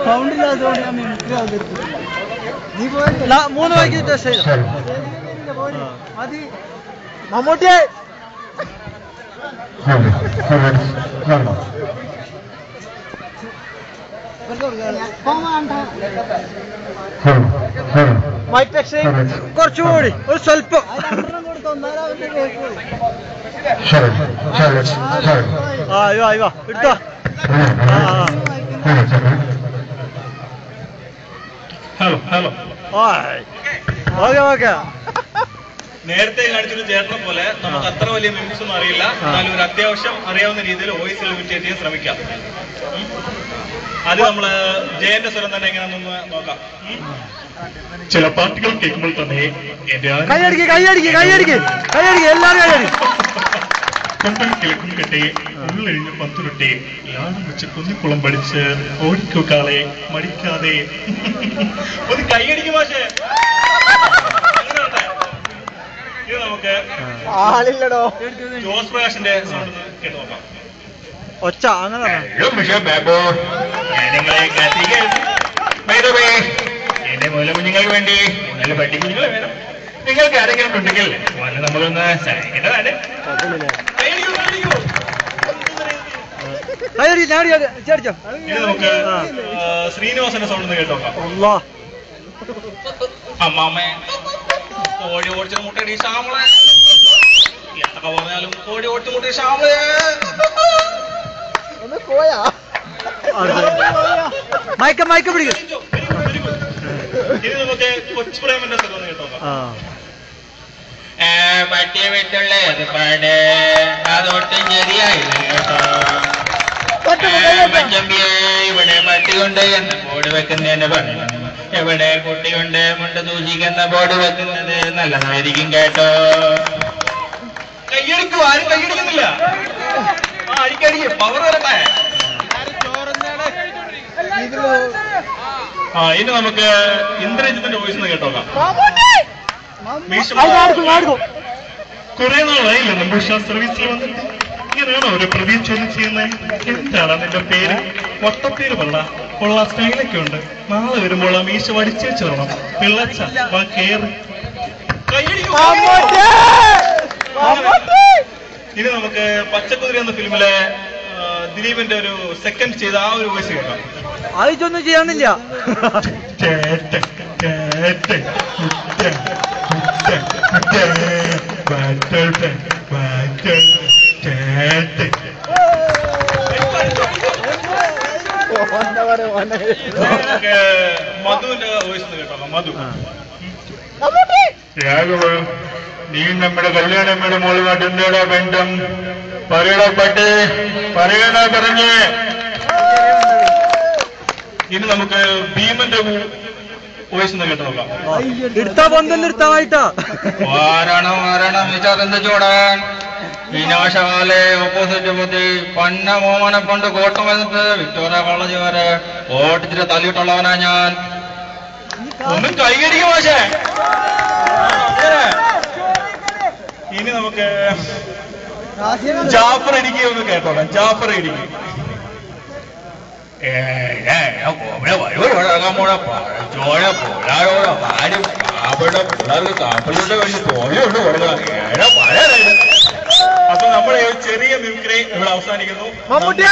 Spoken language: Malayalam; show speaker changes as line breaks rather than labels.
സൗണ്ടില്ലാത്തതുകൊണ്ട് ഞാൻ മിമിക്രി അവതരിപ്പിച്ചു. നീ പോയിട്ടില്ല 3 വൈകിട്ട് മതി മമ്മൂട്ടിയെ മൈക്ക് ടെക്സ്റ്റ് കുറച്ചുകൂടി ഒരു സ്വല്പം അയ്യോ എടുത്തോ.
ഹലോ
ഓക്കെ
നേരത്തെ കാണിച്ചൊരു ചേട്ടനെ പോലെ നമുക്ക് അത്ര വലിയ മിമിക്സ് ഒന്നും അറിയില്ല. എന്നാലും ഒരു അത്യാവശ്യം അറിയാവുന്ന രീതിയിൽ വോയിസ് ഇമിറ്റേറ്റ് ചെയ്യാൻ ശ്രമിക്കാം. അത് നമ്മള് ജയന്റെ സ്വരം തന്നെ എങ്ങനെയാണെന്ന് നോക്കാം. ചില പാട്ടുകൾ കേൾക്കുമ്പോൾ തന്നെ
കൈയടിക്ക് എല്ലാവരും
കൊമ്പൻ കിഴക്കും കെട്ടി ഉള്ളെഴിഞ്ഞ പന്തുരുട്ടി ലാടം വെച്ച് കുന്നിക്കുളം പഠിച്ച് ഓടിക്കോ കാളെ മടിക്കാതെ ഒന്ന് കൈയടിക്കും പക്ഷേ ഇത് നമുക്ക്
ആളില്ലടോ.
ജോസ് പ്രകാശിന്റെ സൗണ്ട് കേട്ട് നോക്കാം.
ഒച്ച അങ്ങനെ
എന്റെ മൂല കുഞ്ഞുങ്ങൾക്ക് വേണ്ടി നല്ല പട്ടി കുഞ്ഞുങ്ങളെ വേണം. നിങ്ങൾക്ക് ആരെങ്കിലും ഉണ്ടെങ്കിൽ വന്ന് നമ്മളൊന്ന് സഹായിക്കേണ്ടതാണ്. ഇത് നമുക്ക് ശ്രീനിവാസന്റെ സൗണ്ട് ഒന്ന് കേട്ടോ. അമ്മാമ്മേ കോഴി ഓടിച്ച മുട്ടടി ശ്യാമളെ എന്തൊക്കെ പറഞ്ഞാലും കോഴി ഓടിച്ച മുട്ടടി ശ്യാമളെ
ഒന്ന് പോയാ മയക്ക പിടിക്കും.
ഇത് നമുക്ക് കൊച്ചു പ്രേമന്റെ സ്ഥലം ഒന്ന് കേട്ടോ.
പട്ടിയെ വിട്ടുള്ള ഏർപ്പാട് അതൊട്ടും ശരിയായില്ല കേട്ടോ. പച്ചമ്പിയെ ഇവിടെ പട്ടിയുണ്ട് എന്ന് ബോർഡ് വെക്കുന്നതിന് പറഞ്ഞു. എവിടെ കുട്ടിയുണ്ട് മുണ്ട് സൂക്ഷിക്കുന്ന ബോർഡ് വെക്കുന്നത് നല്ലതായിരിക്കും കേട്ടോ.
കയ്യടിക്കും, ആരും കയ്യടിക്കുന്നില്ല. അടിക്കടിക്ക് പവർ വരട്ടെ. ഇനി നമുക്ക് ഇന്ദ്രജിത്തിന്റെ വോയിസ് ഒന്ന് കേട്ടോക്കാം. കുറെ നാളായില്ല നമ്മൾ സർവീസിൽ വന്നിട്ട്. ഇങ്ങനെയാണോ ഒരു പ്രതി ചോദ്യം ചെയ്യുന്നത്? എന്താണ് നിന്റെ പേര്? ഒട്ടപ്പേര് പറ. ഉള്ള സ്റ്റൈലൊക്കെ ഉണ്ട്. നാളെ വരുമ്പോൾ ആ മീശ വടിച്ചേച്ച് വരണം. പിള്ളച്ച കേറി. ഇനി നമുക്ക് പച്ചക്കുതിര എന്ന ഫിലിമിലെ ദിലീപിന്റെ ഒരു സെക്കൻഡ് ചെയ്ത ആ ഒരു വോയിസ് കേൾക്കാം.
അതൊന്നും ചെയ്യാനില്ല.
മധുവിന്റെ വോയിസ് കേട്ടോ. മധു,
നീ നമ്മുടെ കല്യാണമ്മയുടെ മോളുമായിട്ട് എന്താടാ ബന്ധം? പറയടാ പട്ടേ, പറയടാ പറഞ്ഞ്.
ഇനി നമുക്ക് ഭീമന്റെ വോയിസ് ഒന്ന് കേട്ട് നോക്കാം.
എടുത്താ ബന്ധം നിർത്താമായിട്ടാ.
ആരാണം വിചാരെന്ത് ചൂടാൻ വിനാശകാലെ ഓപ്പോസിറ്റ് ബുദ്ധി പന്ന മോമനെ കൊണ്ട് കോട്ടം വന്നിട്ട് വിക്ടോറിയ കോളേജ് വരെ ഓട്ടിച്ചിട്ട് തല്ലിയിട്ടുള്ളവനാ ഞാൻ.
ഒന്നും കൈകടിക്കും പക്ഷേ. ഇനി നമുക്ക് ജാഫർ ഇടുക്കി ഒന്ന് കേട്ടോളാം. ജാഫർ ഇടുക്കി. അപ്പൊ നമ്മുടെ ചെറിയ മിമിക്രി ഇവിടെ അവസാനിക്കുന്നു.
മമ്മൂട്ടി